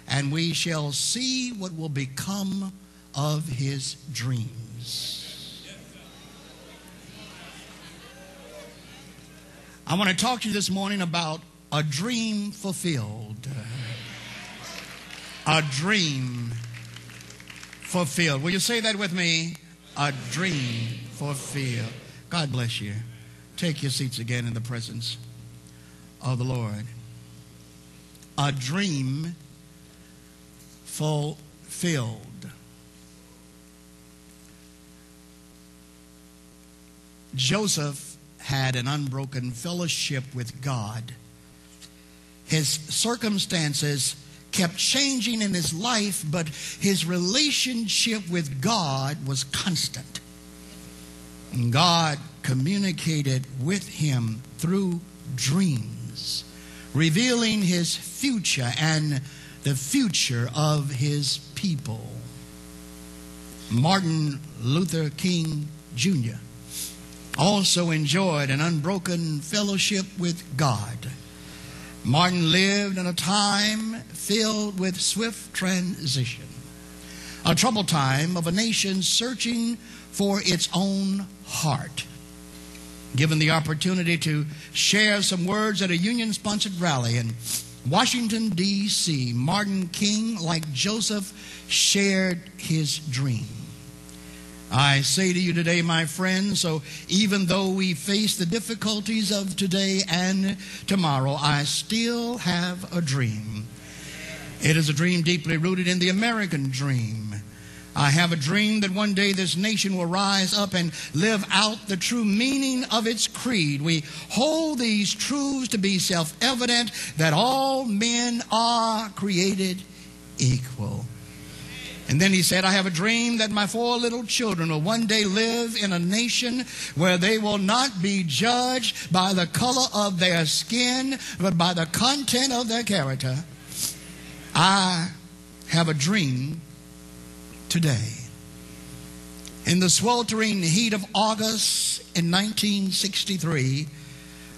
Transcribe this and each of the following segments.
and we shall see what will become of his dreams. I want to talk to you this morning about a dream fulfilled. A dream fulfilled. Will you say that with me? A dream fulfilled. God bless you. Take your seats again in the presence of the Lord. A dream fulfilled. Joseph had an unbroken fellowship with God. His circumstances kept changing in his life, but his relationship with God was constant. And God communicated with him through dreams, revealing his future and the future of his people. Martin Luther King Jr. also enjoyed an unbroken fellowship with God. Martin lived in a time filled with swift transition, a troubled time of a nation searching for its own heart. Given the opportunity to share some words at a union-sponsored rally in Washington, D.C., Martin King, like Joseph, shared his dream. I say to you today, my friends, so even though we face the difficulties of today and tomorrow, I still have a dream. It is a dream deeply rooted in the American dream. I have a dream that one day this nation will rise up and live out the true meaning of its creed. We hold these truths to be self-evident, that all men are created equal. And then he said, I have a dream that my 4 little children will one day live in a nation where they will not be judged by the color of their skin, but by the content of their character. I have a dream today. In the sweltering heat of August in 1963,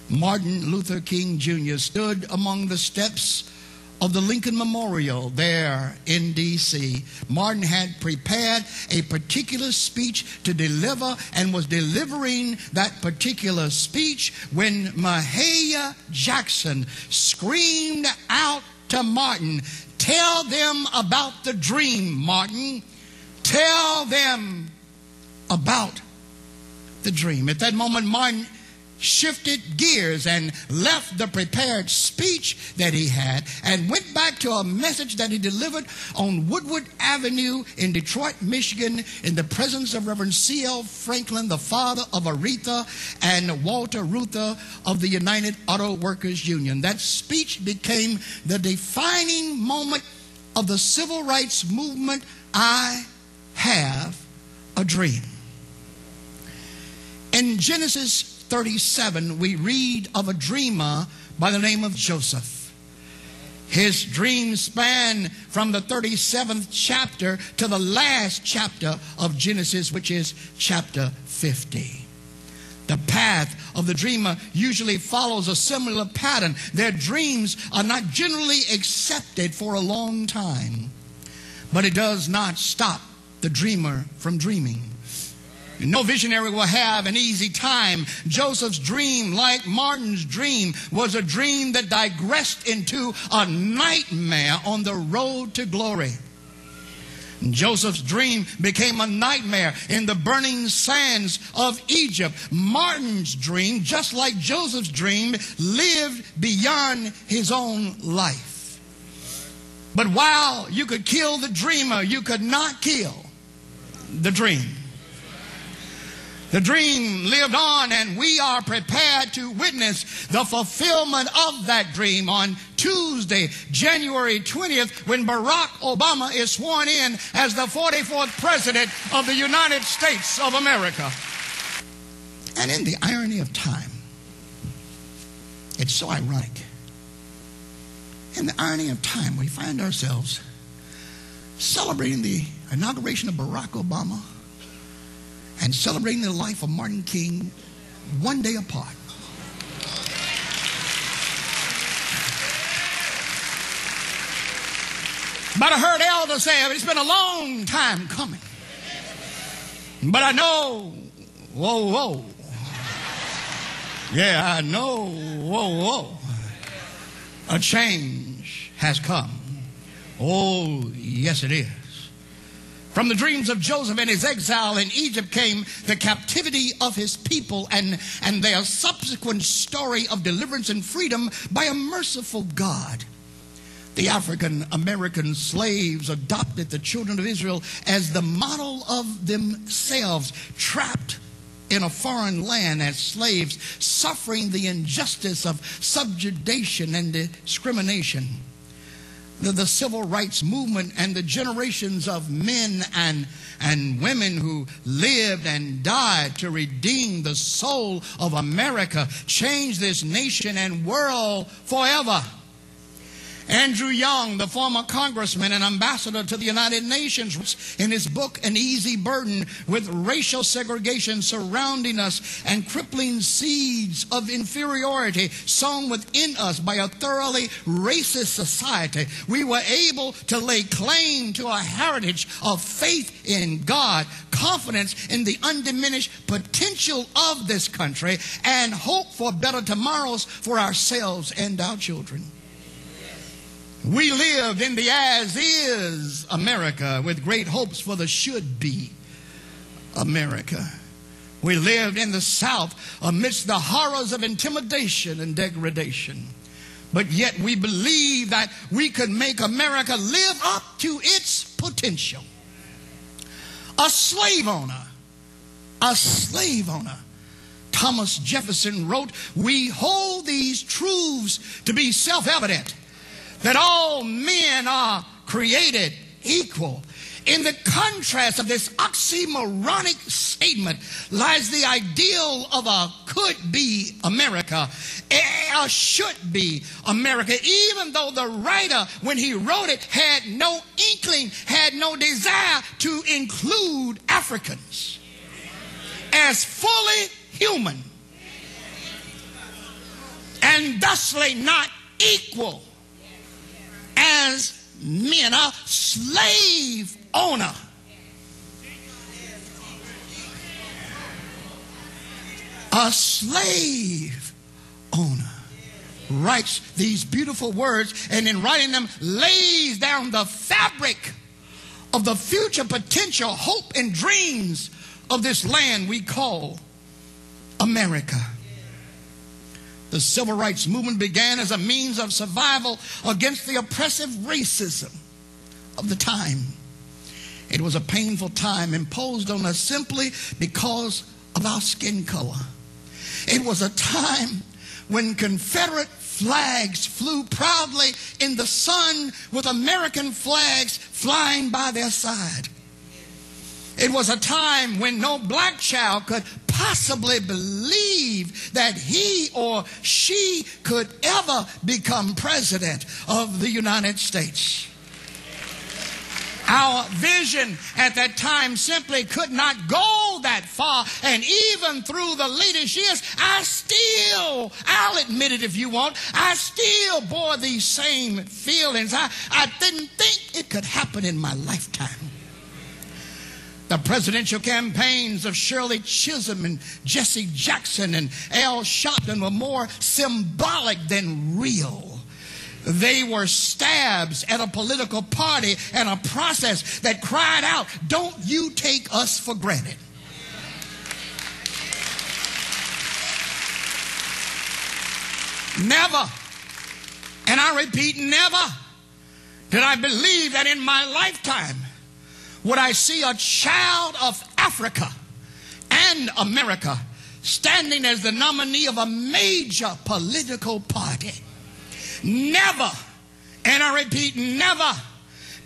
Martin Luther King Jr. stood among the steps of the Lincoln Memorial there in D.C. Martin had prepared a particular speech to deliver and was delivering that particular speech when Mahalia Jackson screamed out to Martin, "Tell them about the dream, Martin. Tell them about the dream." At that moment, Martin shifted gears and left the prepared speech that he had and went back to a message that he delivered on Woodward Avenue in Detroit, Michigan, in the presence of Reverend C.L. Franklin, the father of Aretha, and Walter Reuther of the United Auto Workers Union. That speech became the defining moment of the civil rights movement. I have a dream. In Genesis 37, we read of a dreamer by the name of Joseph. His dream spanned from the 37th chapter to the last chapter of Genesis, which is chapter 50. The path of the dreamer usually follows a similar pattern. Their dreams are not generally accepted for a long time, but it does not stop the dreamer from dreaming. No visionary will have an easy time. Joseph's dream, like Martin's dream, was a dream that digressed into a nightmare on the road to glory. Joseph's dream became a nightmare in the burning sands of Egypt. Martin's dream, just like Joseph's dream, lived beyond his own life. But while you could kill the dreamer, you could not kill the dream. The dream lived on, and we are prepared to witness the fulfillment of that dream on Tuesday, January 20th, when Barack Obama is sworn in as the 44th President of the United States of America. And in the irony of time, it's so ironic. In the irony of time, we find ourselves celebrating the inauguration of Barack Obama and celebrating the life of Martin King one day apart. But I heard elders say it's been a long time coming. But I know, whoa. Yeah, I know, whoa. A change has come. Oh, yes it is. From the dreams of Joseph and his exile in Egypt came the captivity of his people and their subsequent story of deliverance and freedom by a merciful God. The African American slaves adopted the children of Israel as the model of themselves, trapped in a foreign land as slaves, suffering the injustice of subjugation and discrimination. The civil rights movement and the generations of men and women who lived and died to redeem the soul of America changed this nation and world forever. Andrew Young, the former congressman and ambassador to the United Nations, in his book An Easy Burden, with racial segregation surrounding us and crippling seeds of inferiority sown within us by a thoroughly racist society, we were able to lay claim to a heritage of faith in God, confidence in the undiminished potential of this country, and hope for better tomorrows for ourselves and our children. We lived in the as-is America with great hopes for the should-be America. We lived in the South amidst the horrors of intimidation and degradation. But yet we believed that we could make America live up to its potential. A slave owner. Thomas Jefferson wrote, "We hold these truths to be self-evident, that all men are created equal." In the contrast of this oxymoronic statement lies the ideal of a could-be America, a should-be America, even though the writer, when he wrote it, had no inkling, had no desire to include Africans as fully human and thusly not equal as men. A slave owner writes these beautiful words, and in writing them lays down the fabric of the future potential, hope, and dreams of this land we call America. The civil rights movement began as a means of survival against the oppressive racism of the time. It was a painful time imposed on us simply because of our skin color. It was a time when Confederate flags flew proudly in the sun with American flags flying by their side. It was a time when no black child could possibly believe that he or she could ever become president of the United States. Our vision at that time simply could not go that far. And even through the latest years, I'll admit it if you want, I still bore these same feelings. I didn't think it could happen in my lifetime. The presidential campaigns of Shirley Chisholm and Jesse Jackson and Al Sharpton were more symbolic than real. They were stabs at a political party and a process that cried out, "Don't you take us for granted." Never, and I repeat, never did I believe that in my lifetime would I see a child of Africa and America standing as the nominee of a major political party. Never, and I repeat, never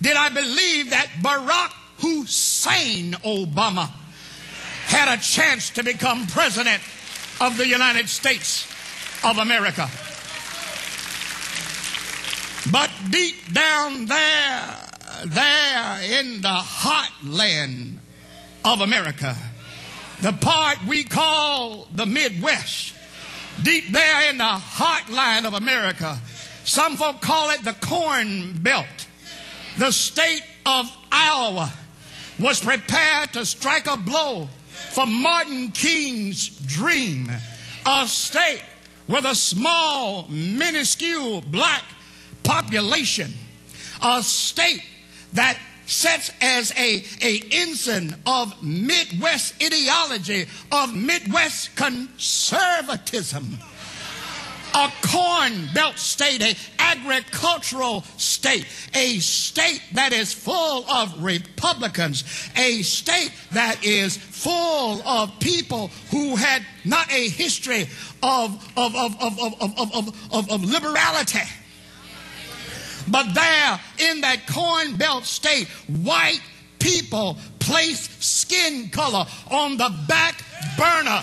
did I believe that Barack Hussein Obama had a chance to become president of the United States of America. But deep down there in the heartland of America, the part we call the Midwest, deep there in the heartland of America, some folk call it the Corn Belt. The state of Iowa was prepared to strike a blow for Martin King's dream. A state with a small, minuscule black population. A state that sets as a ensign of Midwest ideology, of Midwest conservatism. A corn belt state, an agricultural state, a state that is full of Republicans, a state that is full of people who had not a history of liberality. But there in that corn belt state, white people placed skin color on the back burner